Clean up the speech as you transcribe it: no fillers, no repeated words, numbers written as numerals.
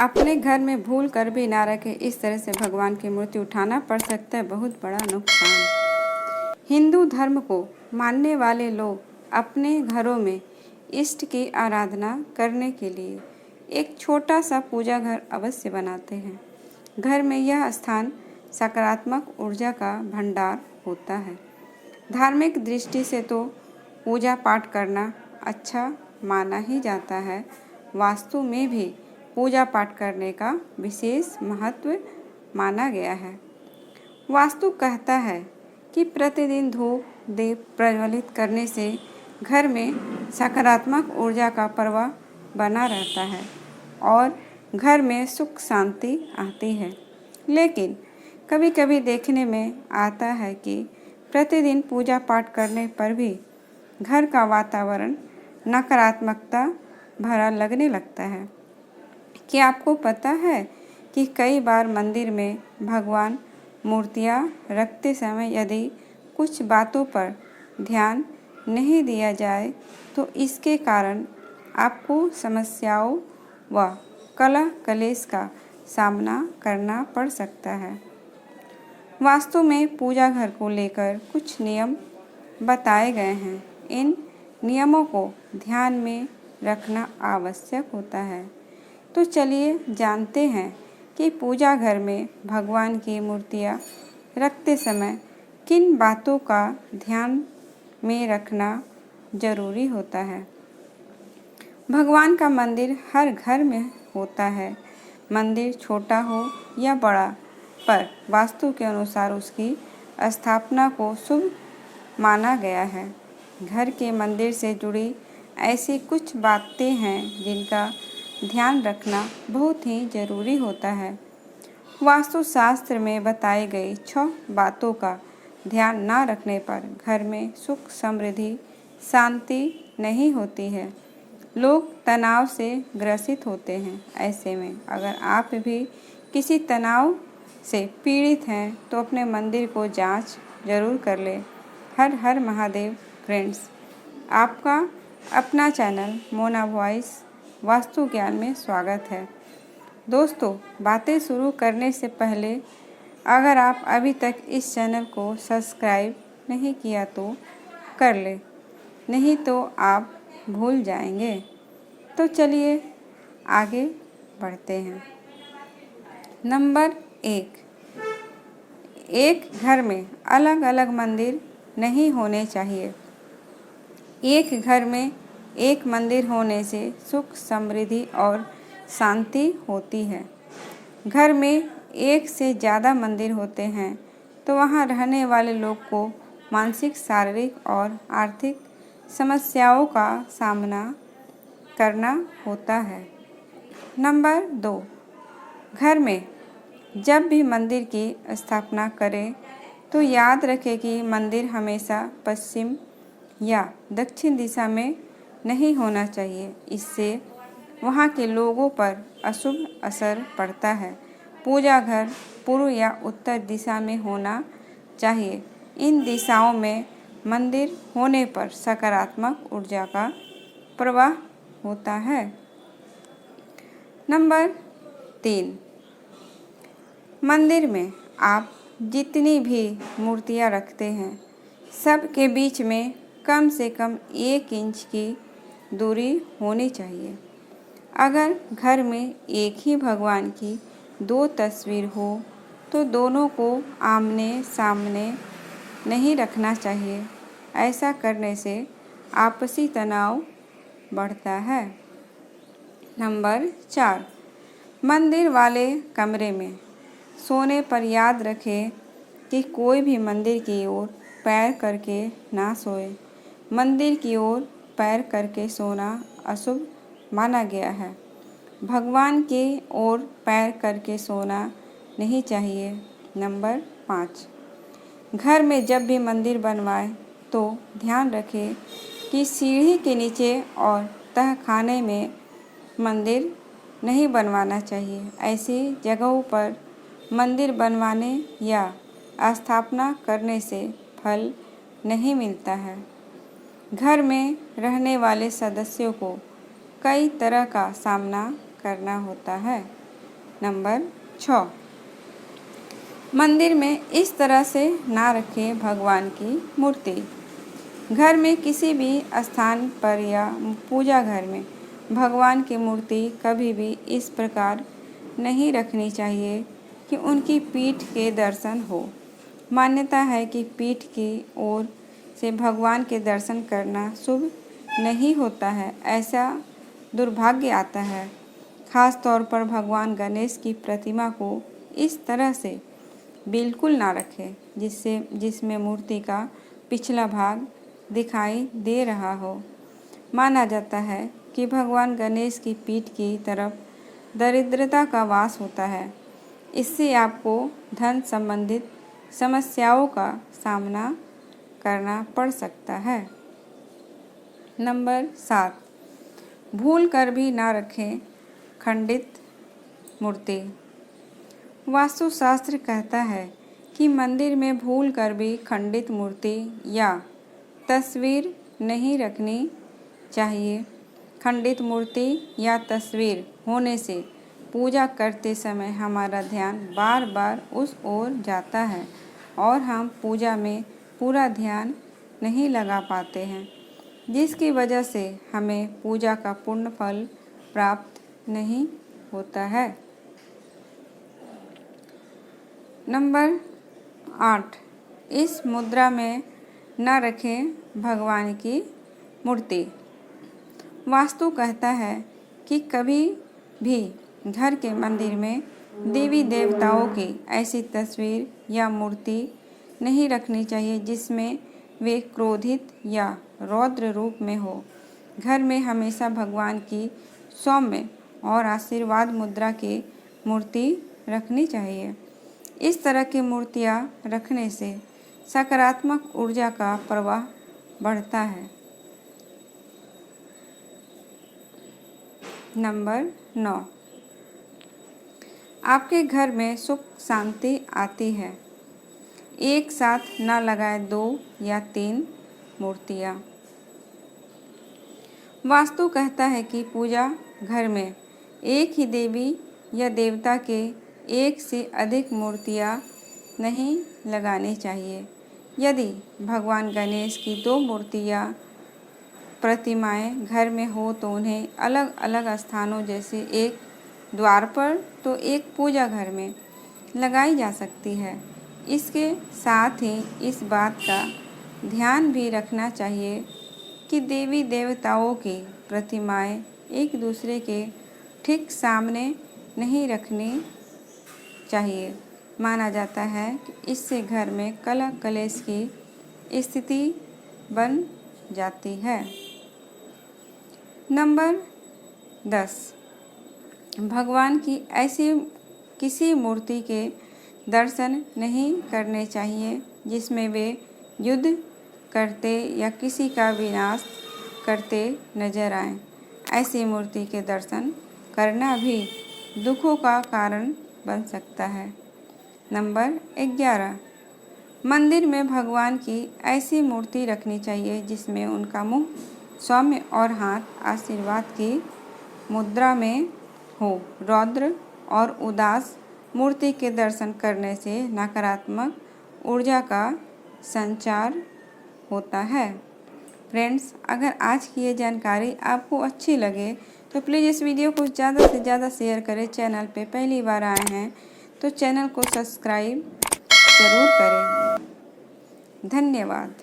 अपने घर में भूल कर भी ना रखें, इस तरह से भगवान की मूर्ति उठाना पड़ सकता है बहुत बड़ा नुकसान। हिंदू धर्म को मानने वाले लोग अपने घरों में इष्ट की आराधना करने के लिए एक छोटा सा पूजा घर अवश्य बनाते हैं। घर में यह स्थान सकारात्मक ऊर्जा का भंडार होता है। धार्मिक दृष्टि से तो पूजा पाठ करना अच्छा माना ही जाता है। वास्तु में भी पूजा पाठ करने का विशेष महत्व माना गया है। वास्तु कहता है कि प्रतिदिन धूप दीप प्रज्वलित करने से घर में सकारात्मक ऊर्जा का प्रवाह बना रहता है और घर में सुख शांति आती है। लेकिन कभी कभी देखने में आता है कि प्रतिदिन पूजा पाठ करने पर भी घर का वातावरण नकारात्मकता भरा लगने लगता है। क्या आपको पता है कि कई बार मंदिर में भगवान मूर्तियाँ रखते समय यदि कुछ बातों पर ध्यान नहीं दिया जाए तो इसके कारण आपको समस्याओं व कलह कलेश का सामना करना पड़ सकता है। वास्तु में पूजा घर को लेकर कुछ नियम बताए गए हैं। इन नियमों को ध्यान में रखना आवश्यक होता है। तो चलिए जानते हैं कि पूजा घर में भगवान की मूर्तियाँ रखते समय किन बातों का ध्यान में रखना जरूरी होता है। भगवान का मंदिर हर घर में होता है। मंदिर छोटा हो या बड़ा, पर वास्तु के अनुसार उसकी स्थापना को शुभ माना गया है। घर के मंदिर से जुड़ी ऐसी कुछ बातें हैं जिनका ध्यान रखना बहुत ही ज़रूरी होता है। वास्तुशास्त्र में बताई गई 6 बातों का ध्यान न रखने पर घर में सुख समृद्धि शांति नहीं होती है। लोग तनाव से ग्रसित होते हैं। ऐसे में अगर आप भी किसी तनाव से पीड़ित हैं तो अपने मंदिर को जांच जरूर कर लें। हर हर महादेव फ्रेंड्स, आपका अपना चैनल मोना वॉइस वास्तु ज्ञान में स्वागत है। दोस्तों, बातें शुरू करने से पहले अगर आप अभी तक इस चैनल को सब्सक्राइब नहीं किया तो कर ले, नहीं तो आप भूल जाएंगे। तो चलिए आगे बढ़ते हैं। नंबर 1, एक घर में अलग अलग मंदिर नहीं होने चाहिए। एक घर में एक मंदिर होने से सुख समृद्धि और शांति होती है। घर में एक से ज़्यादा मंदिर होते हैं तो वहाँ रहने वाले लोग को मानसिक शारीरिक और आर्थिक समस्याओं का सामना करना होता है। नंबर 2, घर में जब भी मंदिर की स्थापना करें तो याद रखें कि मंदिर हमेशा पश्चिम या दक्षिण दिशा में नहीं होना चाहिए। इससे वहाँ के लोगों पर अशुभ असर पड़ता है। पूजा घर पूर्व या उत्तर दिशा में होना चाहिए। इन दिशाओं में मंदिर होने पर सकारात्मक ऊर्जा का प्रवाह होता है। नंबर 3, मंदिर में आप जितनी भी मूर्तियाँ रखते हैं सब के बीच में कम से कम 1 इंच की दूरी होनी चाहिए। अगर घर में एक ही भगवान की 2 तस्वीर हो तो दोनों को आमने सामने नहीं रखना चाहिए। ऐसा करने से आपसी तनाव बढ़ता है। नंबर 4, मंदिर वाले कमरे में सोने पर याद रखें कि कोई भी मंदिर की ओर पैर करके ना सोए। मंदिर की ओर पैर करके सोना अशुभ माना गया है। भगवान की ओर पैर करके सोना नहीं चाहिए। नंबर 5, घर में जब भी मंदिर बनवाएं तो ध्यान रखें कि सीढ़ी के नीचे और तहखाने में मंदिर नहीं बनवाना चाहिए। ऐसी जगहों पर मंदिर बनवाने या स्थापना करने से फल नहीं मिलता है। घर में रहने वाले सदस्यों को कई तरह का सामना करना होता है। नंबर 6, मंदिर में इस तरह से ना रखें भगवान की मूर्ति। घर में किसी भी स्थान पर या पूजा घर में भगवान की मूर्ति कभी भी इस प्रकार नहीं रखनी चाहिए कि उनकी पीठ के दर्शन हो। मान्यता है कि पीठ की ओर से भगवान के दर्शन करना शुभ नहीं होता है, ऐसा दुर्भाग्य आता है। खास तौर पर भगवान गणेश की प्रतिमा को इस तरह से बिल्कुल ना रखें जिसमें मूर्ति का पिछला भाग दिखाई दे रहा हो। माना जाता है कि भगवान गणेश की पीठ की तरफ दरिद्रता का वास होता है। इससे आपको धन संबंधित समस्याओं का सामना करना पड़ सकता है। नंबर 7, भूल कर भी ना रखें खंडित मूर्ति। वास्तुशास्त्र कहता है कि मंदिर में भूल कर भी खंडित मूर्ति या तस्वीर नहीं रखनी चाहिए। खंडित मूर्ति या तस्वीर होने से पूजा करते समय हमारा ध्यान बार बार उस ओर जाता है और हम पूजा में पूरा ध्यान नहीं लगा पाते हैं, जिसकी वजह से हमें पूजा का पूर्ण फल प्राप्त नहीं होता है। नंबर 8, इस मुद्रा में न रखें भगवान की मूर्ति। वास्तु कहता है कि कभी भी घर के मंदिर में देवी देवताओं की ऐसी तस्वीर या मूर्ति नहीं रखनी चाहिए जिसमें वे क्रोधित या रौद्र रूप में हो। घर में हमेशा भगवान की सौम्य और आशीर्वाद मुद्रा की मूर्ति रखनी चाहिए। इस तरह की मूर्तियाँ रखने से सकारात्मक ऊर्जा का प्रवाह बढ़ता है। नंबर 9, आपके घर में सुख शांति आती है। एक साथ न लगाएं 2 या 3 मूर्तियाँ। वास्तु कहता है कि पूजा घर में एक ही देवी या देवता के एक से अधिक मूर्तियाँ नहीं लगानी चाहिए। यदि भगवान गणेश की 2 मूर्तियाँ प्रतिमाएं घर में हो तो उन्हें अलग अलग स्थानों जैसे एक द्वार पर तो एक पूजा घर में लगाई जा सकती है। इसके साथ ही इस बात का ध्यान भी रखना चाहिए कि देवी देवताओं की प्रतिमाएं एक दूसरे के ठीक सामने नहीं रखनी चाहिए। माना जाता है कि इससे घर में कलह कलेश की स्थिति बन जाती है। नंबर 10, भगवान की ऐसी किसी मूर्ति के दर्शन नहीं करने चाहिए जिसमें वे युद्ध करते या किसी का विनाश करते नजर आएं। ऐसी मूर्ति के दर्शन करना भी दुखों का कारण बन सकता है। नंबर 11, मंदिर में भगवान की ऐसी मूर्ति रखनी चाहिए जिसमें उनका मुंह सौम्य और हाथ आशीर्वाद की मुद्रा में हो। रौद्र और उदास मूर्ति के दर्शन करने से नकारात्मक ऊर्जा का संचार होता है। फ्रेंड्स, अगर आज की ये जानकारी आपको अच्छी लगे तो प्लीज़ इस वीडियो को ज़्यादा से ज़्यादा शेयर करें। चैनल पे पहली बार आए हैं तो चैनल को सब्सक्राइब ज़रूर करें। धन्यवाद।